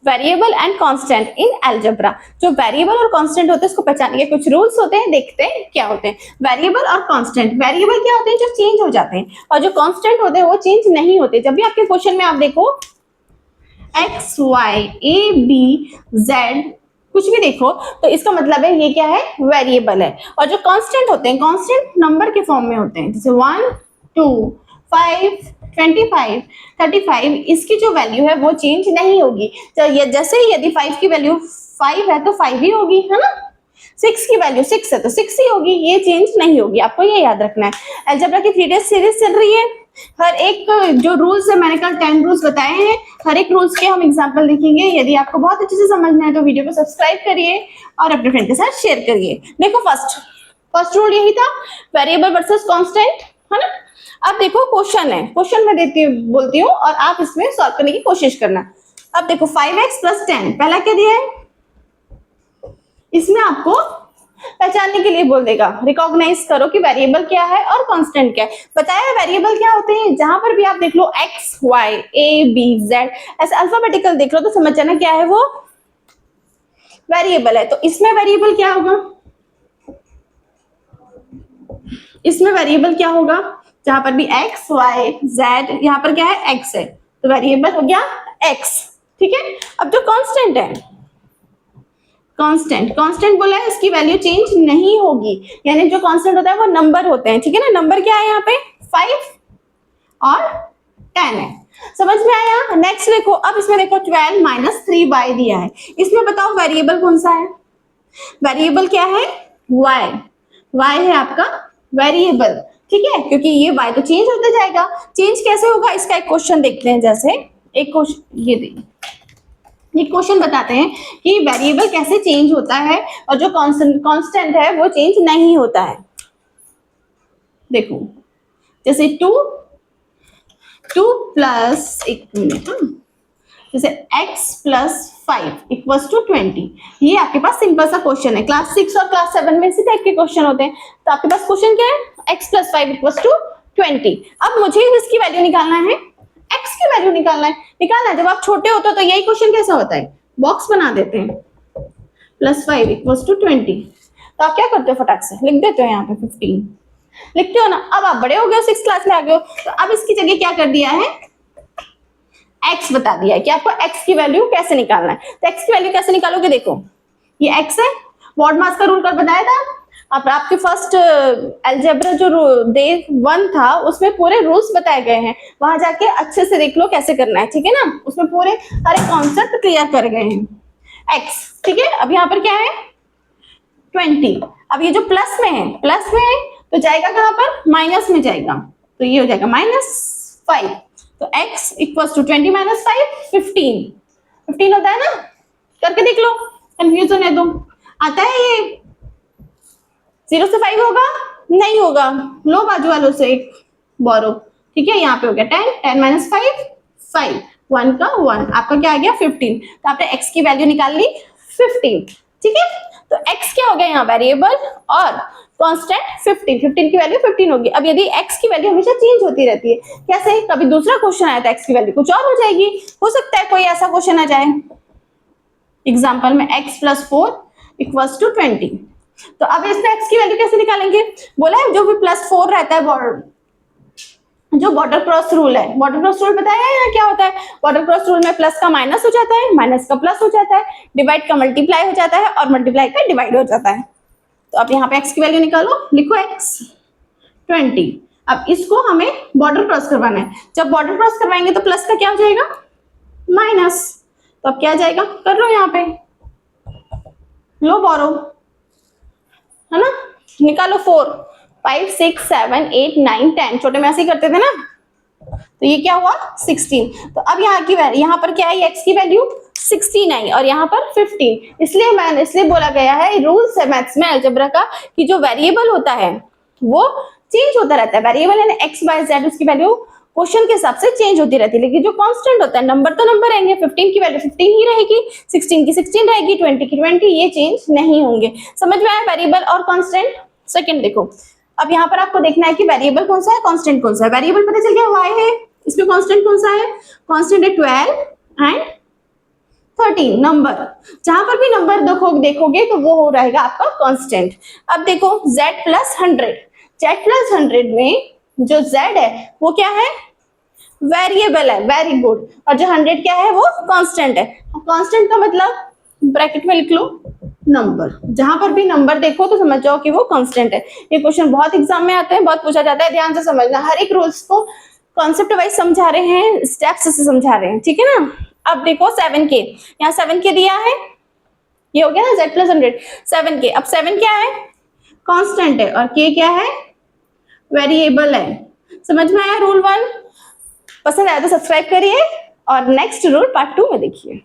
Variable and constant in algebra. जो variable और constant होते हैं उसको पहचानने के कुछ रूल्स होते हैं, देखते हैं क्या होते हैं। वेरिएबल और कांस्टेंट, वेरिएबल क्या होते हैं जो चेंज हो जाते हैं, और जो कांस्टेंट होते हैं वो चेंज नहीं होते। जब भी आपके क्वेश्चन में आप देखो X Y A B Z कुछ भी देखो तो इसका मतलब है ये क्या है, वेरिएबल है। और जो कांस्टेंट होते हैं, कांस्टेंट नंबर के फॉर्म में होते हैं, जैसे 1 2 5 25 35, इसकी जो वैल्यू है वो चेंज नहीं होगी। जैसे ही यदि 5 की वैल्यू 5 है तो 5 ही होगी, है ना। 6 की वैल्यू 6 है तो 6 ही होगी, ये चेंज नहीं होगी, आपको ये याद रखना है। अलजेब्रा की 3 डेज सीरीज चल रही है। हर एक जो रूल्स है, मैंने कल 10 रूल्स बताए हैं, हर एक रूल्स के हम एग्जांपल देखेंगे। यदि आपको बहुत अच्छे से समझना है तो वीडियो को सब्सक्राइब करिए और अपने फ्रेंड के साथ शेयर करिए। देखो फर्स्ट रूल यही था, वेरिएबल वर्सेस कांस्टेंट, है ना। अब देखो क्वेश्चन है, क्वेश्चन में बोलती हूँ और आप इसमें सॉल्व करने की कोशिश करना। अब देखो 5x + 10, पहला क्या दिया है, इसमें आपको पहचानने के लिए बोल देगा, रिकॉग्नाइज करो कि वेरिएबल क्या है और कांस्टेंट क्या है। बताया वेरिएबल क्या होते हैं, जहां पर भी आप देख लो X Y A B Z ऐसे अल्फाबेटिकल देख लो तो समझ जाना क्या है, वो वेरिएबल है। तो इसमें वेरिएबल क्या होगा, इसमें वेरिएबल क्या होगा, जहां पर भी एक्स वाई जेड, यहाँ पर क्या है एक्स है तो वेरिएबल हो गया एक्स, ठीक है। अब जो कांस्टेंट है, कांस्टेंट बोला है इसकी वैल्यू चेंज नहीं होगी, यानी जो कांस्टेंट होता है वो नंबर होते हैं, ठीक है ना। नंबर क्या है यहाँ पे 5 और 10 है, समझ में आया। नेक्स्ट देखो, अब इसमें देखो 12 - 3y दिया है, इसमें बताओ वेरिएबल कौन सा है, वेरिएबल क्या है y है आपका वेरिएबल, ठीक है, क्योंकि ये y तो चेंज होता जाएगा। चेंज कैसे होगा इसका एक क्वेश्चन देखते हैं। जैसे एक क्वेश्चन ये देखिए, ये क्वेश्चन बताते हैं कि वेरिएबल कैसे चेंज होता है और जो कांस्टेंट है वो चेंज नहीं होता है। देखो जैसे 2 प्लस एक मिनट, जैसे x + 5 = 20, ये आपके पास सिंपल सा क्वेश्चन है। क्लास 6 और क्लास 7 में इसी टाइप के क्वेश्चन होते हैं। तो आपके पास क्वेश्चन क्या है, x + 5 = 20। अब मुझे इसकी वैल्यू निकालना है, x की वैल्यू निकालना है। जब आप छोटे होते हो तो यही क्वेश्चन कैसा होता है, बॉक्स बना देते हैं, +5 = 20, तो आप क्या करते हो, फटाक से लिख देते हो यहाँ पे 15 लिखते हो ना। अब आप बड़े हो गए हो, 6 क्लास में आ गए हो, तो अब इसकी जगह क्या कर दिया है, x बता दिया है कि आपको x की वैल्यू कैसे निकालना है। तो x की वैल्यू कैसे निकालोगे, देखो ये x है, BODMAS का रूल कर बताया था। अब आपके फर्स्ट अलजेब्रा जो डे 1 था उसमें पूरे रूल्स बताए गए हैं, वहां जाके अच्छे से देख लो कैसे करना है, ठीक है ना। उसमें पूरे सारे कॉन्सेप्ट क्लियर कर गए हैं। x, ठीक है। अब यहाँ पर क्या है 20, अब ये जो प्लस में है तो जाएगा कहां पर, माइनस में जाएगा, तो ये हो जाएगा -5। तो x = 20 - 5 15 होता है ना, करके देख लो, कंफ्यूजन है तो आता है ये 0 से 5 होगा, नहीं होगा, लो बाजू वालों से एक बोरो, ठीक है। यहाँ पे हो गया 10 - 5 5, 1 का 1, आपका क्या आ गया 15। तो आपने x की वैल्यू निकाल ली 15, ठीक है। तो x क्या हो गया यहाँ, वेरिएबल और कांस्टेंट 15 की वैल्यू 15 होगी। अब यदि x की वैल्यू हमेशा चेंज होती रहती है, कैसे, कभी दूसरा क्वेश्चन आया तो x की वैल्यू कुछ और हो जाएगी, हो सकता है कोई ऐसा क्वेश्चन आ जाए एग्जांपल में x + 4 = 20, तो अब इसमें x की वैल्यू कैसे निकालेंगे, बोला है जो भी +4 रहता है, जो बॉर्डर क्रॉस रूल है, बॉर्डर क्रॉस रूल बताया है यहाँ क्या होता है। बॉर्डर क्रॉस रूल में प्लस का माइनस हो जाता है, माइनस का प्लस हो जाता है, डिवाइड का मल्टीप्लाई हो जाता है और मल्टीप्लाई का डिवाइड हो जाता है। तो अब यहाँ पे x की वैल्यू निकालो, लिखो x 20। अब इसको हमें बॉर्डर क्रॉस करवाना है, जब बॉर्डर क्रॉस करवाएंगे तो प्लस का क्या हो जाएगा, माइनस, तो अब क्या आ जाएगा, कर लो यहाँ पे, लो बोरो, है ना, निकालो 4 5 6 7 8 9 10, छोटे में ऐसे ही करते थे ना। तो ये क्या हुआ 16। तो अब यहाँ पर क्या है, x की वैल्यू 16 आई और यहाँ पर 15, इसलिए बोला गया है, रूल्स है मैथ्स में अलजेब्रा का, कि जो वेरिएबल होता है वो चेंज होता रहता है। वेरिएबल यानी x y z, उसकी वैल्यू क्वेश्चन के हिसाब से चेंज होती रहती है, लेकिन जो कांस्टेंट होता है, नंबर तो नंबर रहेंगे, 15 की वैल्यू 15 ही रहेगी, 16 की 16 रहेगी, 20 की 20, ये चेंज नहीं होंगे। समझ में आया वेरिएबल और कांस्टेंट। सेकंड देखो, अब यहाँ पर आपको देखना है कि वेरिएबल कौन सा है, कांस्टेंट कौन सा है। वेरिएबल पता चल गया y है, इसमें कांस्टेंट कौन सा है, कांस्टेंट है 12 एंड 17 नंबर, जहां पर भी नंबर देखोगे तो वो हो रहेगा आपका कांस्टेंट। अब देखो z प्लस 100, z प्लस 100 में जो z है वो क्या है, वेरिएबल है, वेरी गुड। और जो 100 क्या है वो कांस्टेंट है। कांस्टेंट का मतलब ब्रैकेट में लिख लो नंबर, जहां पर भी नंबर देखो तो समझ जाओ कि वो कांस्टेंट है। ये क्वेश्चन बहुत एग्जाम में आते हैं, बहुत पूछा जाता है, ध्यान से समझना, हर एक रूल्स को कॉन्सेप्ट वाइज समझा रहे हैं, स्टेप्स से समझा रहे हैं, ठीक है ना। अब देखो 7k, यहाँ 7k दिया है, ये हो गया ना z प्लस 100, 7k। अब 7 क्या है, कांस्टेंट है, और k क्या है, वेरिएबल है। समझ में आया रूल 1? पसंद आया तो सब्सक्राइब करिए और नेक्स्ट रूल पार्ट 2 में देखिए।